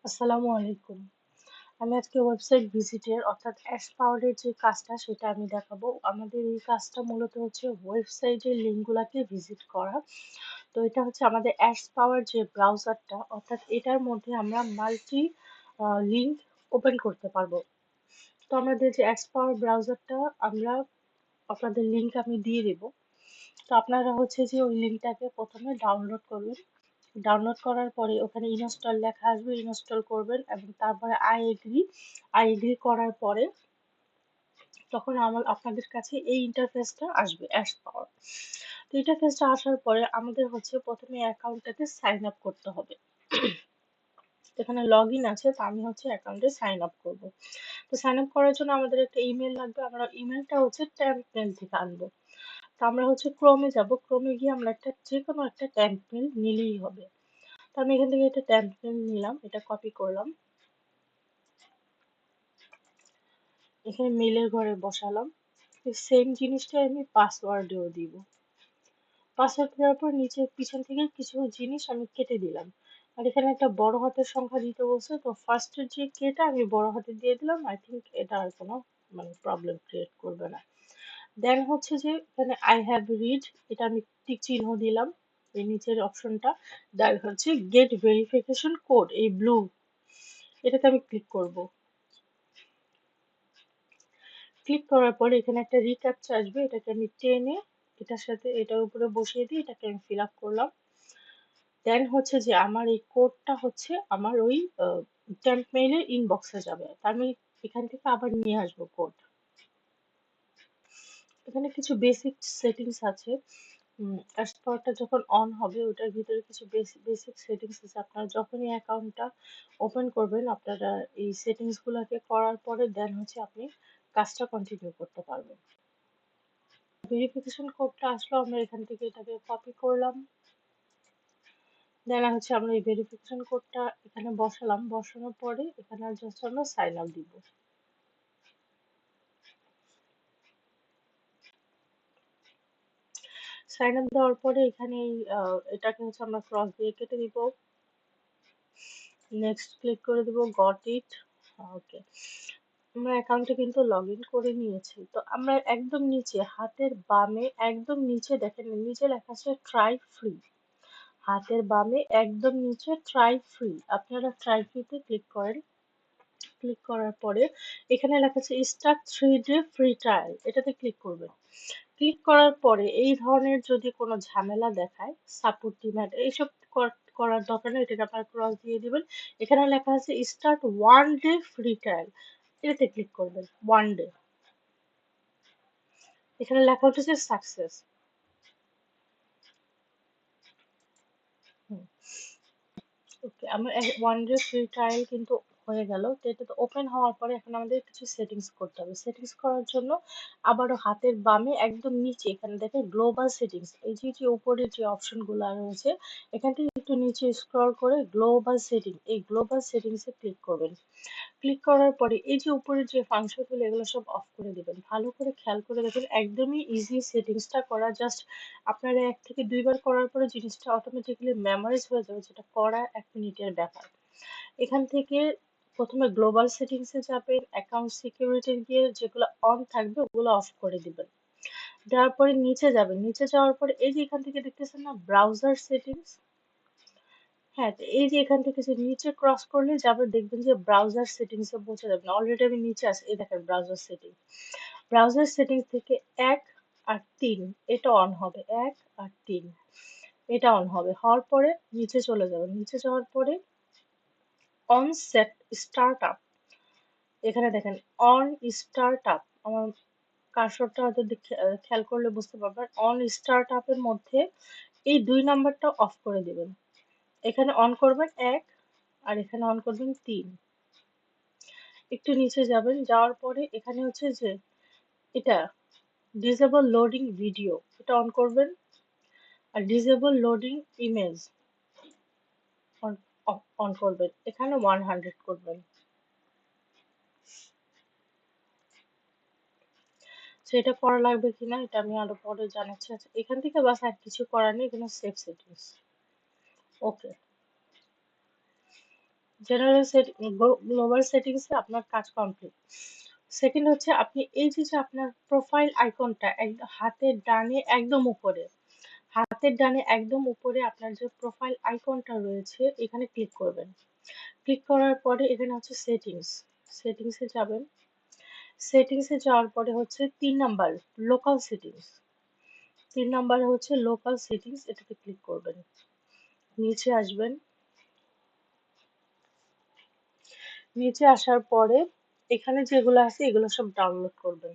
আসসালামু আলাইকুম। আমি আজকে ওয়েবসাইট ভিজিটের অর্থাৎ অ্যাশপাওয়ারের যে কাজটা সেটা আমি দেখাবো। আমাদের এই কাজটা মূলত হচ্ছে ওয়েবসাইটের লিঙ্কগুলাকে ভিজিট করা। তো এটা হচ্ছে আমাদের অ্যাশপাওয়ার যে ব্রাউজারটা অর্থাৎ এটার মধ্যে আমরা মাল্টি লিঙ্ক ওপেন করতে পারবো। তো আমাদের যে অ্যাশপাওয়ার ব্রাউজারটা আমরা আপনাদের লিঙ্ক আমি দিয়ে দেবো। তো আপনারা হচ্ছে যে ওই লিঙ্কটাকে প্রথমে ডাউনলোড করবেন। ডাউনলোড করার পরে ওখানে ইনস্টল লেখা আসবে, ইনস্টল করবেন এবং তারপরে আই এগ্রি করার পরে তখন আপনাদের কাছে এই ইন্টারফেসটা আসবে অ্যাশ পাওয়ার। তো ইন্টারফেসটা আসার পরে আমাদের হচ্ছে প্রথমে অ্যাকাউন্টটাতে সাইন আপ করতে হবে। এখানে লগ ইন আছে, তো আমি হচ্ছে অ্যাকাউন্টে সাইন আপ করব। তো সাইন আপ করার জন্য আমাদের একটা ইমেল লাগবে, আমরা ইমেলটা হচ্ছে টেম্পমেল থেকে আনবো। তো আমরা হচ্ছে ক্রোমে যাব, ক্রোমে গিয়ে আমরা যে কোনো একটা টেম্পমেল নিলেই হবে। তো আমি এখান থেকে একটা টেম্পলেট নিলাম, এটা কপি করলাম, এখানে মেলের ঘরে বসালাম। সেম জিনিসটা আমি পাসওয়ার্ডেও দিব। পাসওয়ার্ড দেওয়ার পর নিচে পিছন থেকে কিছু জিনিস আমি কেটে দিলাম। আর এখানে একটা বড় হাতের সংখ্যা দিতে বলছে, তো ফার্স্টের যে কেটা আমি বড় হাতে দিয়ে দিলাম। আই থিঙ্ক এটা আর কোনো প্রবলেম ক্রিয়েট করবে না। দেন হচ্ছে যে এখানে আই হ্যাভ রিড, এটা আমি টিক চিহ্ন দিলাম এই নিচের অপশনটা। দেন হচ্ছে গেট ভেরিফিকেশন কোড, এই ব্লু, এটাতে আমি ক্লিক করব। ক্লিক করার পরে এখানে একটা রিক্যাপচা আসবে, এটাকে আমি টেনে এটার সাথে এটার উপরে বসিয়ে দিই, এটাকে আমি ফিল আপ করলাম। দেন হচ্ছে যে আমার এই কোডটা হচ্ছে আমার ওই টেম্প মেইলের ইনবক্সে যাবে, তার আমি এখান থেকে আবার নিয়ে আসবো কোড। এখানে কিছু বেসিক সেটিংস আছে। অ্যাশপাওয়ারটা যখন অন হবে ওটার ভিতরে কিছু বেসিক সেটিংস আছে। আপনারা যখনই অ্যাকাউন্টটা ওপেন করবেন আপনারা এই সেটিংসগুলোকে করার পরে দেন হচ্ছে আপনি কাজটা কন্টিনিউ করতে পারবেন। ভেরিফিকেশন কোডটা আসলো, আমরা এখান থেকে এটাকে কপি করলাম। দেন হচ্ছে আমরা এই ভেরিফিকেশন কোডটা এখানে বসালাম, বসানোর পরে এখানে জাস্ট আমরা সাইন আপ দিব। সাইন আপ দেওয়ার পরে এখানে এটাকে হচ্ছে আমরা ক্রস দিয়ে কেটে দিব, নেক্সট ক্লিক করে দিব, গট ইট। ওকে, আমরা অ্যাকাউন্টে কিন্তু লগ ইন করে নিয়েছি। তো আমরা একদম নিচে হাতের বামে একদম নিচে দেখেন নিচে লেখা আছে ট্রাই ফ্রি। হাতের বামে একদম নিচে ট্রাই ফ্রি, আপনারা ট্রাই ফ্রিতে ক্লিক করেন। ক্লিক করার পরে এখানে লেখা আছে স্টার্ট 3 ডে ফ্রি ট্রায়াল, এটাতে ক্লিক করবেন। ক্লিক করার পরে এই ধরনের যদি কোনো ঝামেলা দেখায়, সাপোর্ট টিম এইসব করার দরকার নেই, এটাকে আপনারা ক্রস দিয়ে দিবেন। এখানে লেখা আছে স্টার্ট 1 ডে ফ্রি ট্রায়াল, এটাতে ক্লিক করবেন। 1 ডে, এখানে লেখা উঠেছে সাকসেস। ওকে, আমার 1 ডে ফ্রি ট্রায়াল কিন্তু হয়ে গেল। তো এটাতে ওপেন হওয়ার পরে এখন আমাদের কিছু সেটিংস করতে হবে। সেটিংস করার জন্য আবারও হাতের বামে একদম নিচে এখানে দেখেন গ্লোবাল সেটিংস, এই যে উপরে যে অপশনগুলো রয়েছে এখান থেকে একটু নিচে স্ক্রল করে গ্লোবাল সেটিং, এই গ্লোবাল সেটিংসে ক্লিক করবেন। ক্লিক করার পরে এই যে উপরের যে ফাংশনগুলো এগুলো সব অফ করে দিবেন। ভালো করে খেয়াল করে দেখুন, একদমই ইজি সেটিংসটা করা। জাস্ট আপনারা 1 থেকে 2 বার করার পরে জিনিসটা অটোমেটিক্যালি মেমোরাইজ হয়ে যাবে, যেটা করা 1 মিনিটের ব্যাপার। এখান থেকে প্রথমে গ্লোবাল সেটিংসে যাবেন, অ্যাকাউন্ট সিকিউরিটি গিয়ে যেগুলো অন থাকবে ওগুলো অফ করে দিবেন। দেওয়ার পরে নিচে যাবেন, নিচে যাওয়ার পরে এই যে এখান থেকে দেখতেছেন না ব্রাউজার সেটিংস, হ্যাঁ, তো এই যে এখান থেকে যে নিচে ক্রস করলে যাবে দেখবেন যে ব্রাউজার সেটিংস এ পৌঁছে যাবেন। অলরেডি আমি নিচে আছি, এই দেখেন ব্রাউজার সেটিং। ব্রাউজার সেটিংস থেকে 1 আর 3 এটা অন হবে, 1 আর 3 এটা অন হবে। হওয়ার পরে নিচে চলে যাবেন, নিচে যাওয়ার পরে অন সেট স্টার্ট আপ, এখানে দেখেন অন স্টার্ট আপ, আমার কার্সরটা হয়তো খেয়াল করলে বুঝতে পারবেন। অন স্টার্ট আপের মধ্যে এই 2 নাম্বারটা অফ করে দিবেন। এখানে অন করবেন 1 আর এখানে অন করবেন 3। একটু নিচে যাবেন, যাওয়ার পরে এখানে হচ্ছে যে এটা ডিসেবল লোডিং ভিডিও, এটা অন করবেন। আর ডিসেবল লোডিং ইমেজ অন করবেন, এখানে 100 করবেন। সেটা করা লাগবে কিনা এটা আমি আরো পরে জানাচ্ছি। আচ্ছা, এখান থেকে বাস আর কিছু করার নেই, এখানে সেভ সেটিংস। ওকে, জেনারেল সেট গ্লোবাল সেটিংসে আপনার কাজ কমপ্লিট। সেকেন্ড হচ্ছে আপনি এই যে আপনার প্রোফাইল আইকনটা একদম হাতের ডানে একদম উপরে আপনার যে প্রোফাইল আইকনটা রয়েছে এখানে ক্লিক করবেন। ক্লিক করার পরে এখানে হচ্ছে সেটিংসে যাবেন। সেটিংসে যাওয়ার পরে হচ্ছে 3 নাম্বার লোকাল সেটিংস। 3 নাম্বারে হচ্ছে লোকাল সেটিংস, এটাতে ক্লিক করবেন। নিচে আসবেন। নিচে আসার পরে এখানে যেগুলো আছে এগুলো সব ডাউনলোড করবেন।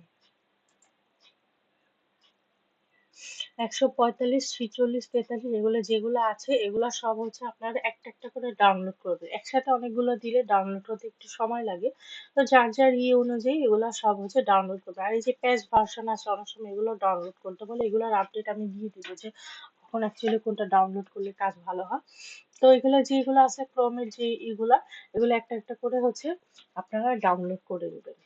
145, 46, 43 এগুলো যেগুলো আছে এগুলো সব হচ্ছে আপনারা একটা একটা করে ডাউনলোড করবেন। একসাথে অনেকগুলো দিলে ডাউনলোড হতে একটু সময় লাগে। তো যার যার অনুযায়ী এগুলো সব হচ্ছে ডাউনলোড করবে। আর এই যে পেজ ভার্সন আছে অনেক সময় এগুলো ডাউনলোড করতে বলে, এগুলোর আপডেট আমি দিয়ে দিব যে কখন অ্যাকচুয়ালি কোনটা ডাউনলোড করলে কাজ ভালো হয়। তো এগুলো যেগুলো আছে ক্রোমের যে এগুলো একটা একটা করে হচ্ছে আপনারা ডাউনলোড করে নেবেন।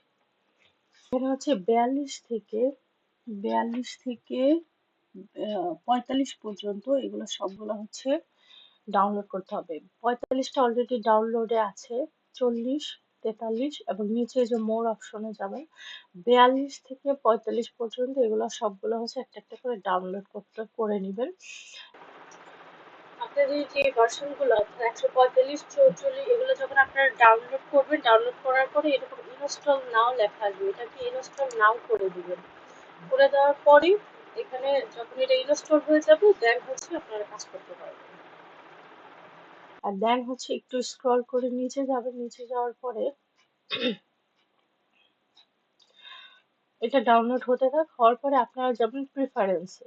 এখানে হচ্ছে 42 থেকে 45 পর্যন্ত এগুলো সবগুলো হচ্ছে ডাউনলোড করতে হবে। 45টা অলরেডি ডাউনলোডে আছে। 40, 43 এবং নিচে যে মোর অপশনে যাবেন। 42 থেকে 45 পর্যন্ত এগুলো সবগুলো হচ্ছে একটা একটা করে ডাউনলোড করে নেবেন। আপনাদের যে ভার্সন গুলো অর্থাৎ 145, 44 এগুলো যখন আপনারা ডাউনলোড করবেন, ডাউনলোড করার পরে এরকম ইনস্টল নাও লেখা আসবে, এটাকে ইনস্টল নাও করে দিবেন। করে দেওয়ার পরে এখানে যখন এটা ইনস্টল হয়ে যাবে দেন হচ্ছে আপনারা কাজ করতে পারবেন। আর দেন হচ্ছে একটু স্ক্রল করে নিচে যাবেন। নিচে যাওয়ার পরে এটা ডাউনলোড হতে থাক। হওয়ার পরে আপনারা যাবেন প্রিফারেন্সে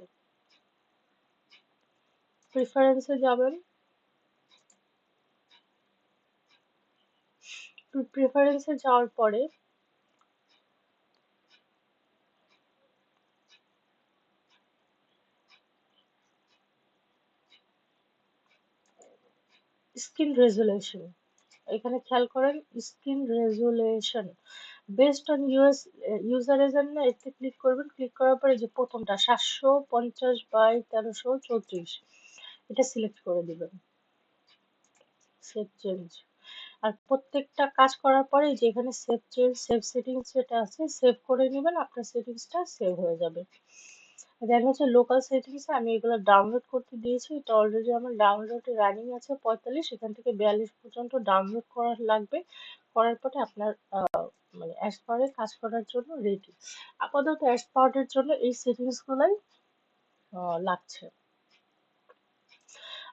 যাবেন। প্রিফারেন্সে যাওয়ার পরে স্ক্রিন রেজুলেশন, এখানে খেয়াল করেন স্ক্রিন রেজুলেশন বেসড অন ইউজারের জন্য এতে ক্লিক করবেন। ক্লিক করার পরে যে প্রথমটা 750 বাই 1334 এটা সিলেক্ট করে দিবেন। Save change. আর প্রত্যেকটা কাজ করার পরে যে এখানে সেভ চেঞ্জ সেভ সেটিংস যেটা আছে সেভ করে নেবেন, আপনার সেটিংসটা সেভ হয়ে যাবে। দেন হচ্ছে লোকাল সেটিংস আমি এগুলো ডাউনলোড করতে দিয়েছি, এটা অলরেডি আমার ডাউনলোডে রানিং আছে 45, এখান থেকে 42 পর্যন্ত ডাউনলোড করা লাগবে। করার পরে আপনার মানে অ্যাশ পাওয়ারে কাজ করার জন্য রেডি। আপাতত অ্যাশ পাওয়ারের জন্য এই সেটিংস গুলাই লাগছে।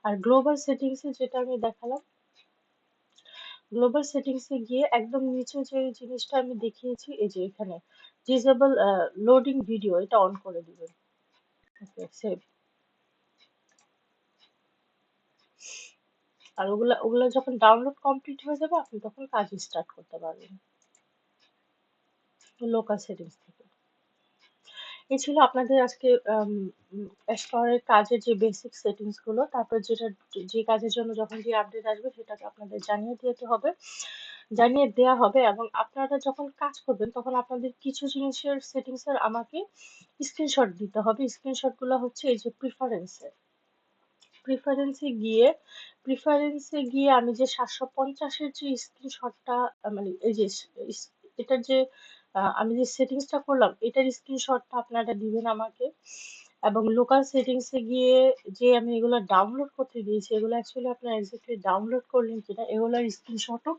আর গ্লোবাল সেটিংসে যেটা আমি দেখালাম, গ্লোবাল সেটিংসে গিয়ে একদম নিচে যে জিনিসটা আমি দেখিয়েছি এই যে এখানে ডিসেবল লোডিং ভিডিও, এটা অন করে দিবেন। ওকে, সেভ। আর ওগুলা যখন ডাউনলোড কমপ্লিট হয়ে যাবে আপনি তখন কাজ স্টার্ট করতে পারবেন লোকাল সেটিংস থেকে। এই ছিল আপনাদের আজকে এক্সপ্লোরের কাজের যে বেসিক সেটিংস গুলো। তারপর যে কাজের জন্য যখন যে আপডেট আসবে সেটাকে আপনাদের জানিয়ে দেওয়া হবে এবং আপনারা যখন কাজ করবেন তখন আপনাদের কিছু জিনিসের সেটিংস এর আমাকে স্ক্রিনশট দিতে হবে। স্ক্রিনশট গুলো হচ্ছে এই যে প্রিফারেন্সে গিয়ে আমি যে 750-এর যে স্ক্রিনশটটা মানে এই যে এটার যে আমি যে সেটিংসটা করলাম এটার স্ক্রিনশটটা আপনারা দিবেন আমাকে। এবং লোকাল সেটিংসে গিয়ে যে আমি এগুলো ডাউনলোড করতে দিয়েছি এগুলো অ্যাকচুয়ালি আপনারা এক্স্যাক্টলি ডাউনলোড করলেন কিনা এগুলোর স্ক্রিনশটও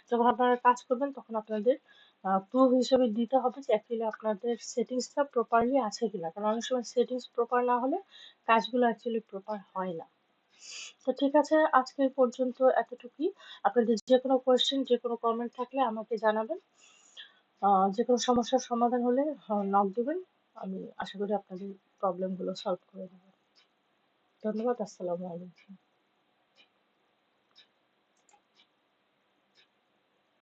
যখন আপনারা কাজ করবেন তখন আপনাদের প্রুফ হিসেবে দিতে হবে যে অ্যাকচুয়ালি আপনাদের সেটিংসটা প্রপারলি আছে কিনা, কারণ অনেক সময় সেটিংস প্রপার না হলে কাজগুলো অ্যাকচুয়ালি প্রপার হয় না। তো ঠিক আছে, আজকের পর্যন্ত এতটুকুই। আপনাদের যে কোনো কোয়েশ্চেন যে কোনো কমেন্ট থাকলে আমাকে জানাবেন। যে কোনো সমস্যার সমাধান হলে নক দিবেন, আমি আশা করি আপনাদের প্রবলেমগুলো সলভ করে দেবো। ধন্যবাদ, আসসালামু আলাইকুম।